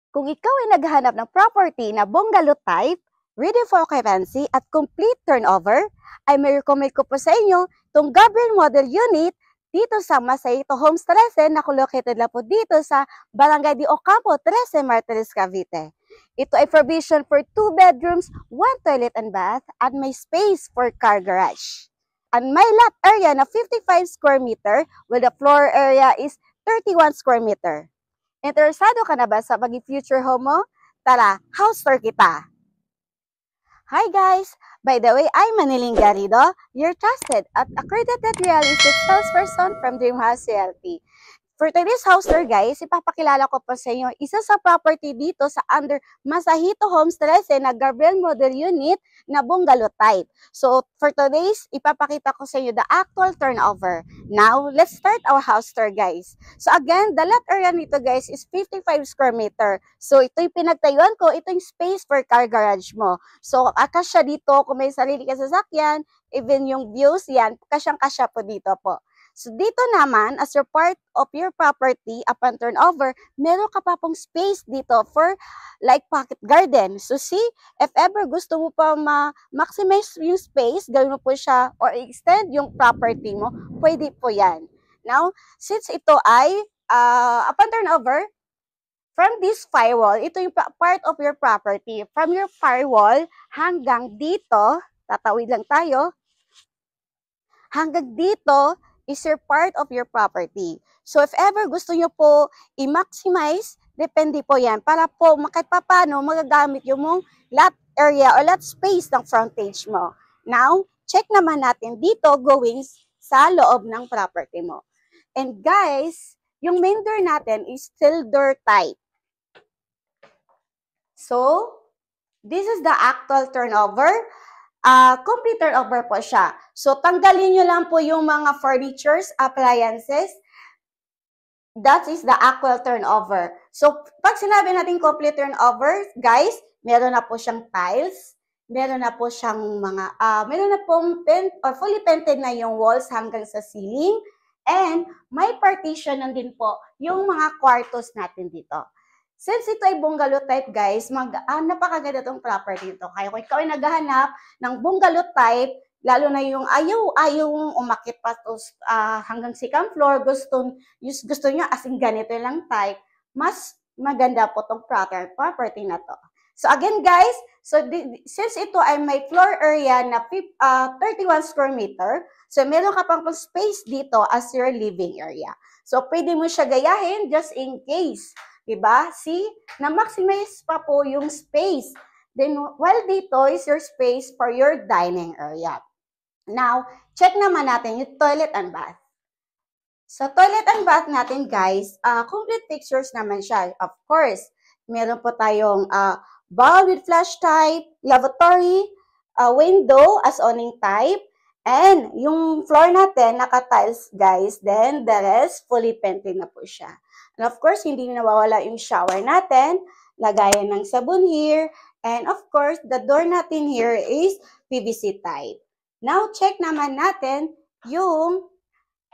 Kung ikaw ay naghahanap ng property na bungalow type, ready for occupancy at complete turnover, ay may recommend ko po sa inyo itong Gabriel Model Unit dito sa Masayito Homes 13 na located lang po dito sa Barangay de Ocampo, 13, Martires, Cavite. Ito ay provision for 2 bedrooms, 1 toilet and bath at may space for car garage. And may lot area na 55 square meter with the floor area is 31 square meter. Interesado ka na ba sa maging future home mo? Tara, house tour kita! Hi guys! By the way, I'm Maniling Garrido, your trusted at accredited real estate salesperson from Dream House Realty. For today's house tour guys, ipapakilala ko po sa inyo isa sa property dito sa under Masayito Homes 13 na Gabriel Model Unit na bungalow type. So for today's, ipapakita ko sa inyo the actual turnover. Now, let's start our house tour guys. So again, the lot area nito guys is 55 square meter. So ito yung pinagtayuan ko, ito yung space for car garage mo. So akasya dito, kung may sarili ka sasakyan, even yung views yan, kasyang-kasya po dito po. So dito naman, as your part of your property upon turnover, meron ka pa pong space dito for like pocket garden. So see, if ever gusto mo pa ma-maximize yung space, gawin mo po siya or extend yung property mo, pwede po yan. Now, since ito ay upon turnover, from this firewall, ito yung part of your property. From your firewall hanggang dito, tatawid lang tayo, hanggang dito, is your part of your property. So if ever gusto nyo po i-maximize, depende po yan. Para po kahit paano magagamit yung mong lot area or lot space ng frontage mo. Now, check naman natin dito going sa loob ng property mo. And guys, yung main door natin is steel door type. So, this is the actual turnover. Complete turnover po siya. So, tanggalin nyo lang po yung mga furnitures, appliances. That is the actual turnover. So, pag sinabi natin complete turnover, guys, meron na po siyang tiles, meron na po siyang mga, meron na pong fully painted na yung walls hanggang sa ceiling, and may partition na din po yung mga kwartos natin dito. Since ito ay bungalow type, guys, napakaganda itong property ito. Kaya kung ikaw ay naghahanap ng bungalow type, lalo na yung ayaw umakit pa to, hanggang second floor, gusto nyo asing ganito lang type, mas maganda po itong property na to. So again, guys, since ito ay may floor area na 31 square meter, so meron ka pang space dito as your living area. So pwede mo siya gayahin just in case. Diba? See? Na-maximize pa po yung space. Then, while dito is your space for your dining area. Now, check naman natin yung toilet and bath. So, toilet and bath natin, guys, complete fixtures naman siya. Of course, meron po tayong bowl with flush type, lavatory, window as awning type, and yung floor natin, naka-tiles, guys. Then, the rest, fully painted na po siya. And of course, hindi nawawala yung shower natin, lagayan ng sabon here, and of course, the door natin here is PVC type. Now, check naman natin yung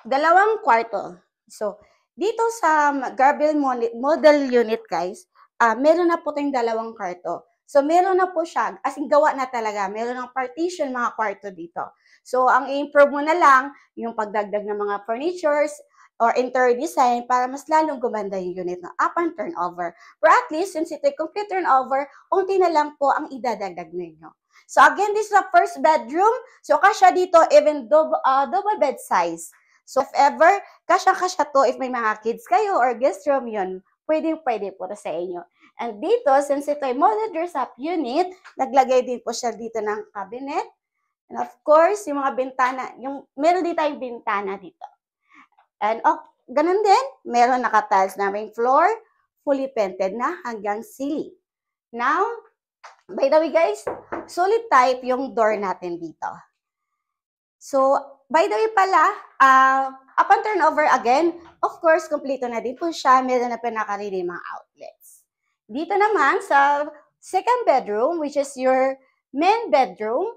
dalawang kwarto. So, dito sa Gabriel Model Unit, guys, meron na po tayong dalawang kwarto. So, meron na po siya, as in gawa na talaga, meron ng partition mga kwarto dito. So, ang i-improve mo na lang, yung pagdagdag ng mga furnitures, or interior design para mas lalong gumanda yung unit na upon turnover. But at least, since ito ay complete turnover, unti na lang po ang idadagdag ninyo. So again, this is the first bedroom. So kasya dito, even double bed size. So if ever, kasya-kasya to if may mga kids kayo or guest room yun, pwede po sa inyo. And dito, since ito ay model dress-up unit, naglagay din po siya dito ng cabinet. And of course, yung mga bintana, meron din tayong bintana dito. And ganun din, meron naka-tiles na may floor, fully painted na hanggang ceiling. Now, by the way guys, solid type yung door natin dito. So, by the way pala, upon turnover again, of course, kompleto na din po siya. Meron na pinaka-ready mga outlets. Dito naman sa second bedroom, which is your main bedroom,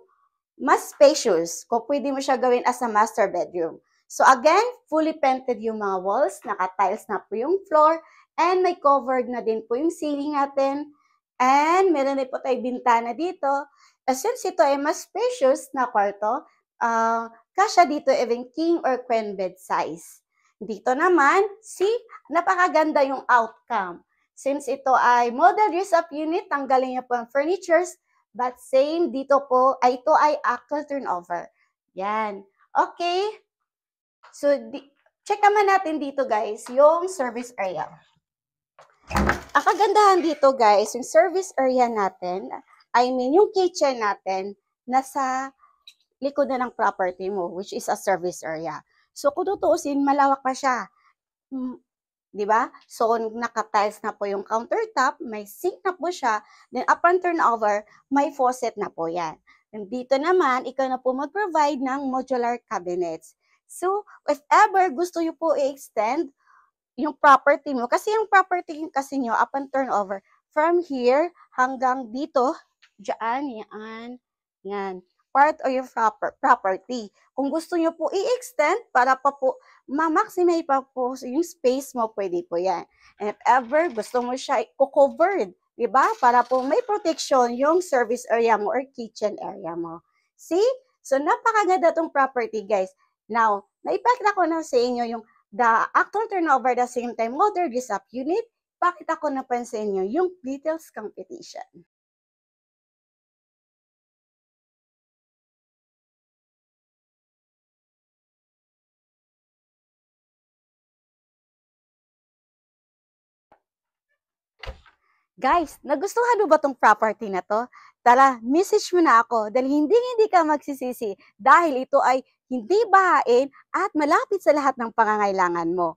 mas spacious. Kung pwede mo siya gawin as a master bedroom. So again, fully painted yung mga walls, naka-tiles na po yung floor, And may covered na din po yung ceiling natin. And meron din po tayong bintana dito. Since ito ay mas spacious na kwarto, kasya dito even king or queen bed size. Dito naman, see, napakaganda yung outcome. Since ito ay model use-up unit, tanggalin niyo po ang furnitures, but same dito po, ito ay actual turnover. Yan. Okay. So, check naman natin dito guys, yung service area. Ang kagandahan dito guys, yung service area natin, yung kitchen natin, nasa likod na ng property mo, which is a service area. So, kung tutuusin, malawak pa siya. Di ba? So, naka-tiles na po yung countertop, may sink na po siya, then upon turnover, may faucet na po yan. And dito naman, ikaw na po mag-provide ng modular cabinets. So, if ever gusto nyo po i-extend yung property mo, kasi yung property kasi nyo, upon turnover, from here hanggang dito, dyan, yan, part of your property. Kung gusto nyo po i-extend para pa po ma-maximize pa po yung space mo, pwede po yan. And if ever gusto mo siya i-covered, diba? Para po may protection yung service area mo or kitchen area mo. See? So, napakaganda tong property, guys. Now, naipakita ko na sa inyo yung the actual turnover, the same time model use-up unit. Pakita ko na pa sa inyo yung details competition. Guys, nagustuhan mo ba tong property na to? Tara, message mo na ako dahil hindi ka magsisisi dahil ito ay hindi bahain at malapit sa lahat ng pangangailangan mo.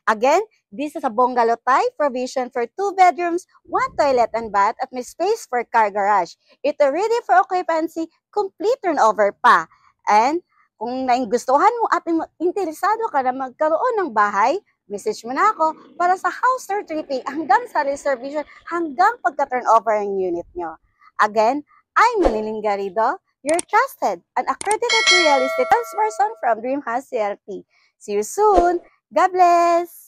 Again, this is a bungalow type provision for 2 bedrooms, 1 toilet and bath at may space for car garage. Ito ready for occupancy, complete turnover pa. And kung naingustuhan mo at interesado ka na magkaroon ng bahay, message mo na ako para sa house tour tripping hanggang sa reservation hanggang pagka-turnover ng unit nyo. Again, I'm Maniling Garrido, your trusted and accredited real estate salesperson from Dream House CRT. See you soon. God bless!